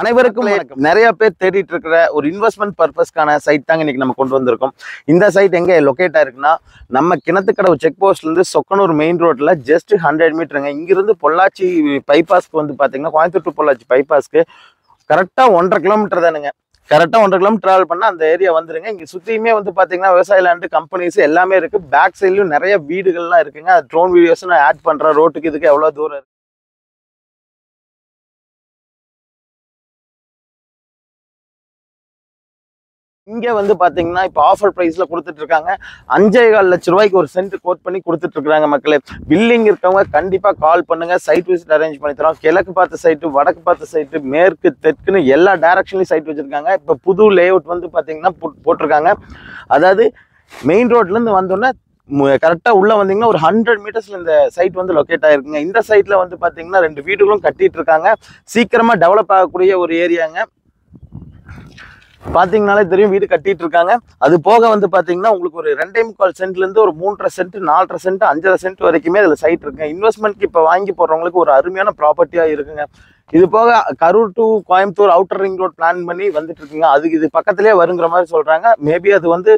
அனைவருக்கும் நிறைய பேர் தேடிட்டு இருக்கிற ஒரு இன்வெஸ்ட்மெண்ட் பர்பஸ்க்கான சைட் தாங்க இன்னைக்கு நம்ம கொண்டு வந்திருக்கோம். இந்த சைட் எங்க லொக்கேட் ஆயிருக்குன்னா, நம்ம கிணத்துக்கடவு செக் போஸ்ட்ல இருந்து சொக்கனூர் மெயின் ரோட்ல ஜஸ்ட் 100 மீட்டருங்க. இங்கிருந்து பொள்ளாச்சி பைபாஸ்க்கு வந்து பாத்தீங்கன்னா, கோயம்புத்தூர் டு பொள்ளாச்சி பைபாஸ்க்கு கரெக்டா 1.5 கிலோமீட்டர் தானுங்க. கரெக்டா 1.5 கிலோமீட்டர் டிராவல் பண்ணா அந்த ஏரியா வந்துருங்க. இங்க சுத்தியுமே வந்து பாத்தீங்கன்னா விவசாய லேண்டு, கம்பெனிஸ் எல்லாமே இருக்கு. பேக் சைட்லயும் நிறைய வீடுகள்லாம் இருக்குங்க. ட்ரோன் வீடியோஸ் நான் ஆட் பண்றேன். ரோட்டுக்கு இதுக்கு எவ்வளவு தூரம் இருக்கு. இங்க வந்து பாத்தீங்கன்னா இப்ப ஆஃபர் பிரைஸ்ல கொடுத்துட்டு இருக்காங்க. 5.25 லட்சம் ரூபாய்க்கு ஒரு சென்ட் கோட் பண்ணி கொடுத்துட்டு இருக்காங்க மக்களே. பில்லிங் இருக்கவங்க கண்டிப்பா கால் பண்ணுங்க. சைட் விசிட் அரேஞ்ச் பண்ணி தரோம். கிழக்கு பார்த்த சைட்டு, வடக்கு பார்த்த சைட்டு, மேற்கு தெற்குன்னு எல்லா டைரக்ஷன்லயும் சைட் வச்சிருக்காங்க. இப்ப புது லேஅவுட் வந்து பாத்தீங்கன்னா போட்டிருக்காங்க. அதாவது மெயின் ரோட்ல இருந்து வந்தோன்னா கரெக்டா உள்ள வந்தீங்கன்னா ஒரு 100 மீட்டர்ஸ்ல இந்த சைட் வந்து லொக்கேட் ஆயிருக்குங்க. இந்த சைட்ல வந்து பாத்தீங்கன்னா 2 வீடுகளும் கட்டிட்டு இருக்காங்க. சீக்கிரமா டெவலப் ஆகக்கூடிய ஒரு ஏரியாங்க. பாத்தீங்கன்னாலே தெரியும், வீடு கட்டிட்டு இருக்காங்க. அது போக வந்து பாத்தீங்கன்னா உங்களுக்கு ஒரு 2.25 சென்ட்ல இருந்து ஒரு 3.5 சென்ட், 4.5 சென்ட், 5.5 சென்ட் வரைக்குமே இதுல சைட் இருக்குங்க. இன்வெஸ்ட்மெண்ட்க்கு இப்ப வாங்கி போடுறவங்களுக்கு ஒரு அருமையான ப்ராப்பர்ட்டியா இருக்குங்க. இது போக Karur to Coimbatore outer ring road plan பண்ணி வந்துட்டு இருக்குங்க. அதுக்கு இது பக்கத்திலேயே வருங்கிற மாதிரி சொல்றாங்க. மேபி அது வந்து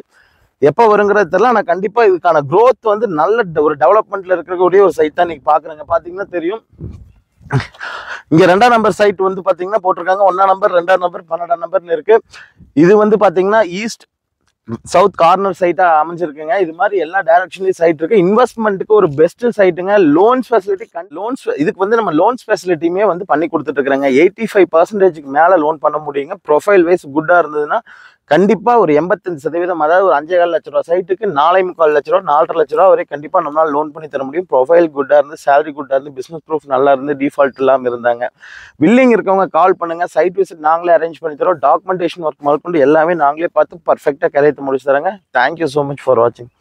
எப்ப வருங்கிறது தெரியல. ஆனா கண்டிப்பா இதுக்கான growth வந்து நல்ல ஒரு டெவலப்மெண்ட்ல இருக்கக்கூடிய ஒரு சைட் தான் நீங்க பாக்குறீங்க. பாத்தீங்கன்னா தெரியும், இங்க 2ஆம் நம்பர் சைட் வந்து பாத்தீங்கன்னா போட்டிருக்காங்க. 1ஆம் நம்பர், 2ஆம் நம்பர், 12ஆம் நம்பர்னு இருக்கு. இது வந்து பாத்தீங்கன்னா ஈஸ்ட் சவுத் கார்னர் சைட்டா அமைஞ்சிருக்குங்க. இது மாதிரி எல்லா டைரக்ஷன்லயும் சைட் இருக்கு. இன்வெஸ்ட்மெண்ட்டுக்கு ஒரு பெஸ்ட் சைட்டுங்க. லோன்ஸ் ஃபெசிலிட்டி, இதுக்கு வந்து நம்ம லோன்ஸ் ஃபெசிலிட்டியுமே வந்து பண்ணி கொடுத்துட்டு இருக்கிறாங்க. 85% மேல லோன் பண்ண முடியுங்க. ப்ரொஃபைல் வைஸ் குட்டா இருந்ததுன்னா கண்டிப்பா ஒரு 85%, அதாவது ஒரு 5.25 லட்ச ரூபா சைட்டுக்கு 4.25 லட்ச ரூபா, 4.5 லட்ச ரூபா வரை கண்டிப்பா நம்மளால லோன் பண்ணி தர முடியும். ப்ரொஃபைல் குட்டா இருந்து, சேலரி குட்டா இருந்து, பிசினஸ் ப்ரூஃப் நல்லா இருந்து, டிஃபால்ட் இல்லாம இருந்தாங்க. வில்லிங் இருக்கவங்க கால் பண்ணுங்க. சைட் விசிட் நாங்களே அரேஞ்ச் பண்ணி தரோம். டாக்குமெண்டேஷன் ஒர்க் முதற்கொண்டு எல்லாமே நாங்களே பார்த்து பர்ஃபெக்டா கரையத்தை முடிச்சு தராங்க. தேங்க்யூ ஸோ மச் ஃபார் வாட்சிங்.